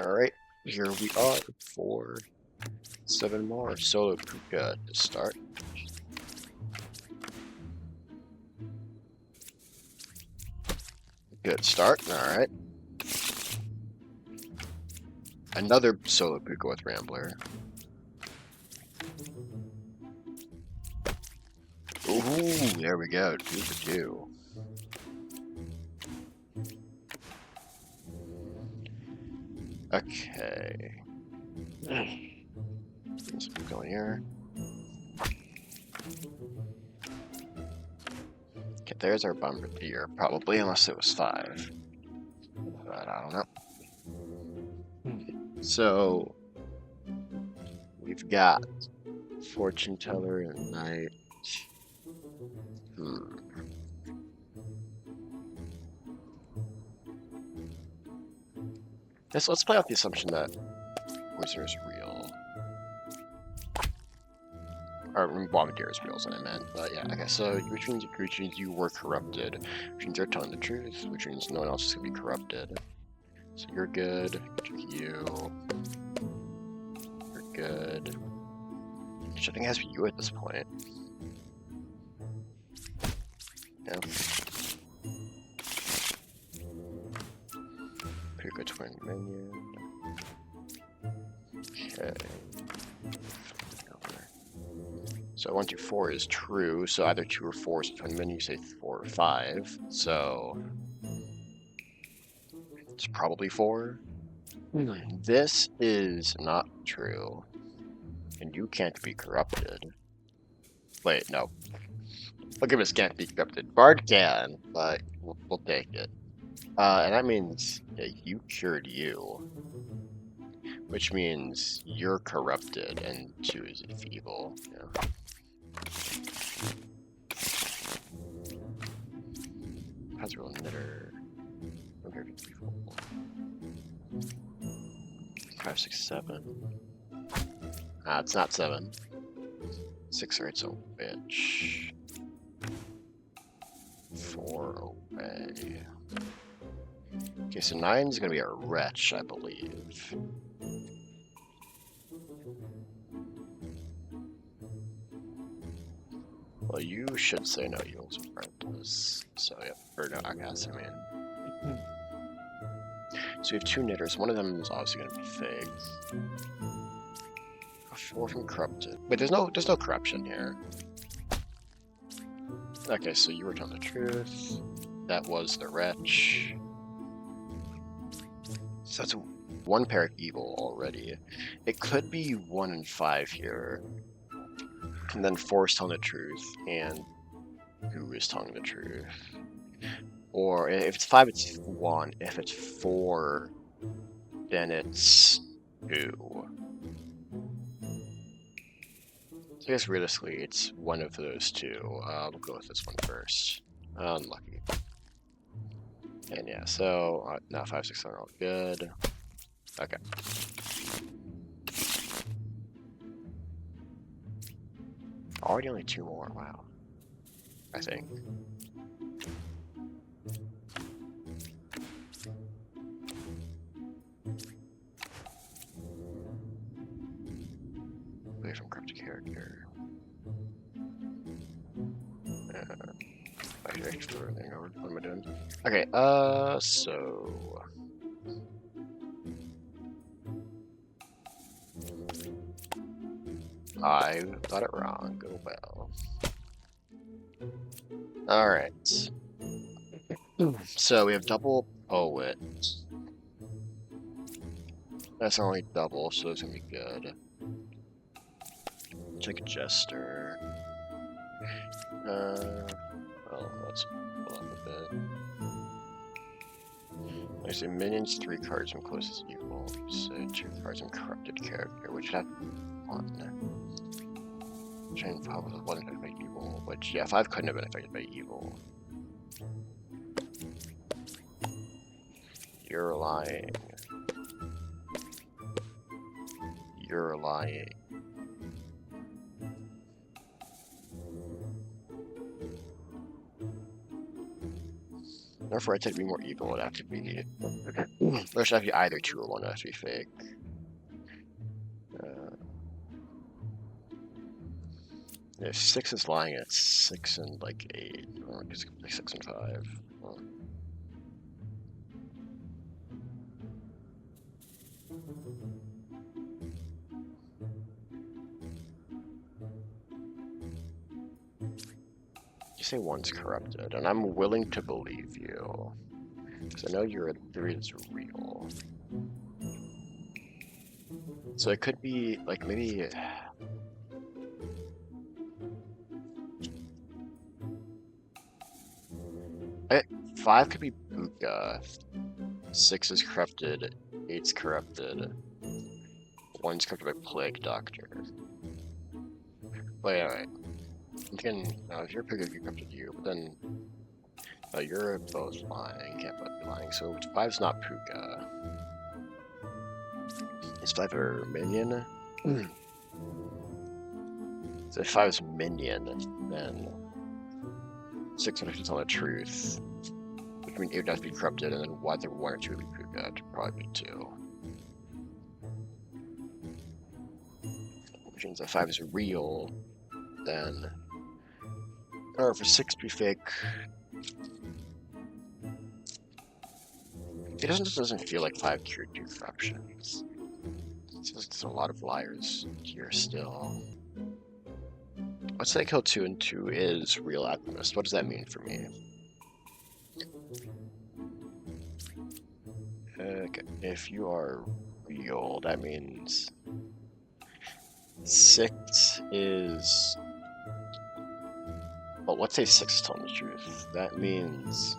Alright, here we are for 7 more solo puka to start. Good start, alright. Another solo puka with Rambler. Ooh, there we go, 2 for 2. Okay. Let's go here. Okay, there's our bumper here, probably, unless it was 5. But I don't know. So, we've got Fortune Teller and Knight. Let's play off the assumption that Wizard is real. Or Bombardier is real is what I meant. But yeah, okay, so which means you were corrupted. Which means you're telling the truth, which means no one else is gonna be corrupted. So you're good. You're good. Which I think has to be you at this point. Yeah. Pick a twin minion. Okay. So 1, 2, 4 is true, so either 2 or 4 is a twin minion, you say 4 or 5, so it's probably 4. This is not true, and you can't be corrupted. Wait, no. Look at this, can't be corrupted. Bard can, but we'll take it. And that means you cured you, which means you're corrupted, and 2 is evil. Yeah. Hazard knitter. Okay, evil. 5, 6, 7. It's not 7. 6 or it's a witch. 4 away. Okay, so 9 is gonna be a wretch, I believe. Well, you should say no, you also aren't this. So, yeah, or no, I guess, I mean. So we have 2 knitters, one of them is obviously gonna be fake. 4 from corrupted. Wait, there's no corruption here. Okay, so you were telling the truth. That was the wretch. So that's 1 pair of evil already. It could be 1 and 5 here. And then 4 is telling the truth, and 2 is telling the truth. Or if it's 5, it's 1. If it's 4, then it's 2. So I guess realistically, it's one of those 2. We'll go with this one first. Unlucky. And yeah, so now 5, 6, 7 are all good. Okay. Already only 2 more. Wow. I think. Away from corrupted character. What am I doing? Okay, so I got it wrong. Go well. Alright. So we have double poet. That's only double, so it's gonna be good. Check jester. Well, let's pull up a bit. I say minions 3 cards from closest evil. So 2 cards from corrupted character, which would have 1. Chain 5 was 1 affected by evil, which yeah, 5 couldn't have been affected by evil. You're lying. You're lying. Therefore, I tend to be more evil. It'd have to be Or should I be either 2 or 1 has to be fake? If 6 is lying, it's 6 and like 8, or just like 6 and 5. Well, you say 1's corrupted, and I'm willing to believe you. Because I know your theory is real. So it could be, like, maybe... 5 could be Puka. 6 is corrupted. 8's corrupted. 1's corrupted by Plague Doctor. Wait, alright. I'm thinking, if you're Puka, you corrupted you, but then... you're both lying, can't both be lying, so 5's not Puka. Is 5 a minion? So if 5's minion, then 6 would have to tell the truth. Which means it would have to be corrupted, and then either 1 or 2 would be Puka. It'd probably be 2. Which means if 5 is real, then... Or if 6 be fake... It doesn't feel like 5 cured 2 corruptions. It feels like there's a lot of liars here still. Let's say kill 2 and 2 is real alchemist. What does that mean for me? Okay, if you are real, that means 6 is... Well, let's say 6 is telling the truth. That means...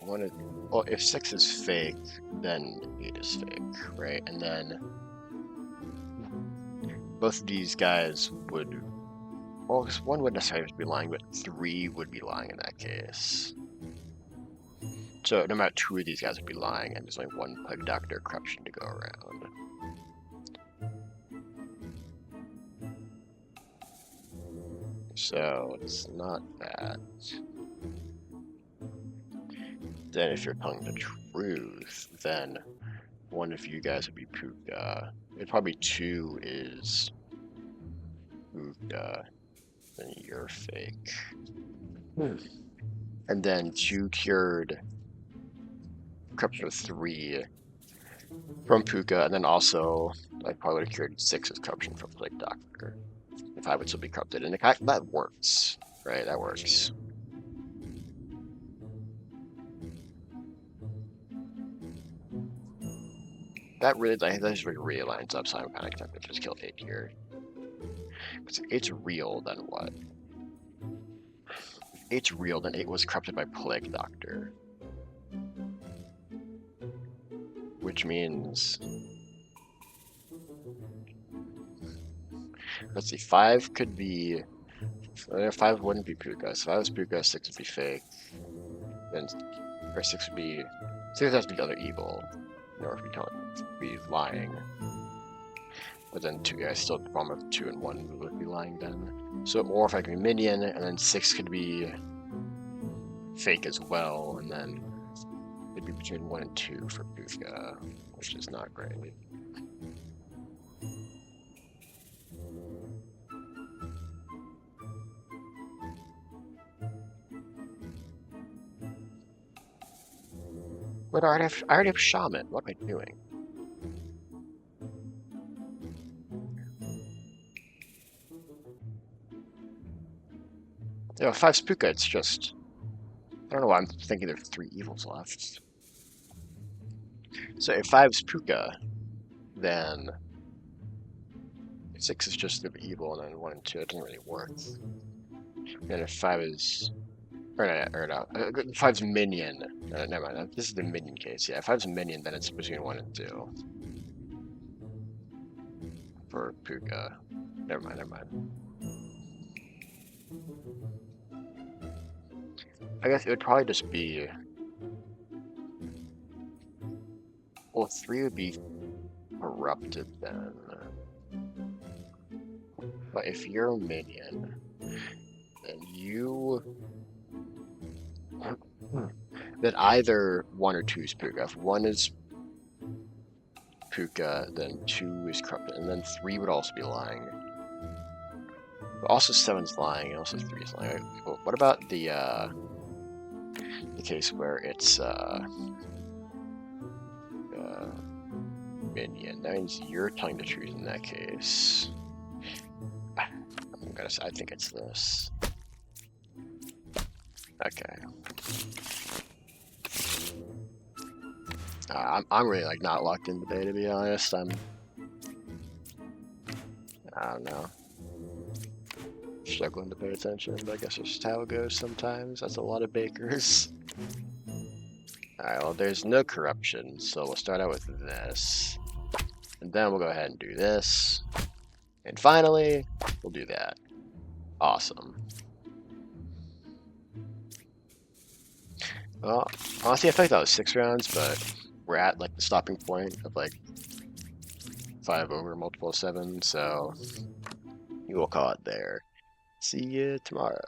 Well, if 6 is fake, then 8 is fake, right? And then both of these guys would... Well, 1 wouldn't necessarily be lying, but 3 would be lying in that case. So no matter 2 of these guys would be lying, and there's only 1 Plague Doctor corruption to go around. So it's not that. Then if you're telling the truth, then 1 of you guys would be Puka. It'd probably 2 is Puka. Then you're fake. And then 2 cured corruption of 3 from Puka, and then also I probably would have cured 6's corruption from Plague Doctor. If I would still be corrupted. And that works, right? That works. That just really lines up, so I'm kind of tempted to just kill 8 here. Because if 8's real, then what? If 8's real, then 8 was corrupted by Plague Doctor. Which means... Let's see, 5 could be... 5 wouldn't be Puka, so if I was Puka, 6 would be fake. Then, or 6 would be... 6 has to be other evil. Or if you be lying. But then 2 guys still form of 2 and 1 would be lying then. So or if I could be minion, and then 6 could be fake as well, and then it'd be between 1 and 2 for Puka, which is not great. But I already have Shaman. What am I doing? You know, 5's Puka, it's just... I don't know why I'm thinking there's 3 evils left. So if 5's Puka, then... 6 is just the evil, and then 1 and 2, it doesn't really work. And if 5 is... Or no, 5's minion. Never mind, this is the minion case. Yeah, if 5's minion, then it's between 1 and 2. For Puka. Never mind. I guess it would probably just be... Well, 3 would be corrupted then. But if you're a minion, then you... Then either 1 or 2 is Puka. If 1 is Puka, then 2 is corrupted, and then 3 would also be lying. But also 7's lying, and also 3 is lying. Well, what about the case where it's minion? That means you're telling the truth in that case. I think it's this. Okay. I'm really like not locked in today, to be honest. I don't know. Struggling to pay attention, but I guess it's just how it goes sometimes. That's a lot of bakers. Alright, well there's no corruption, so we'll start out with this. And then we'll go ahead and do this. And finally, we'll do that. Awesome. Well, honestly I feel like that was 6 rounds, but we're at like the stopping point of like 5 over multiple 7, so we will call it there. See you tomorrow.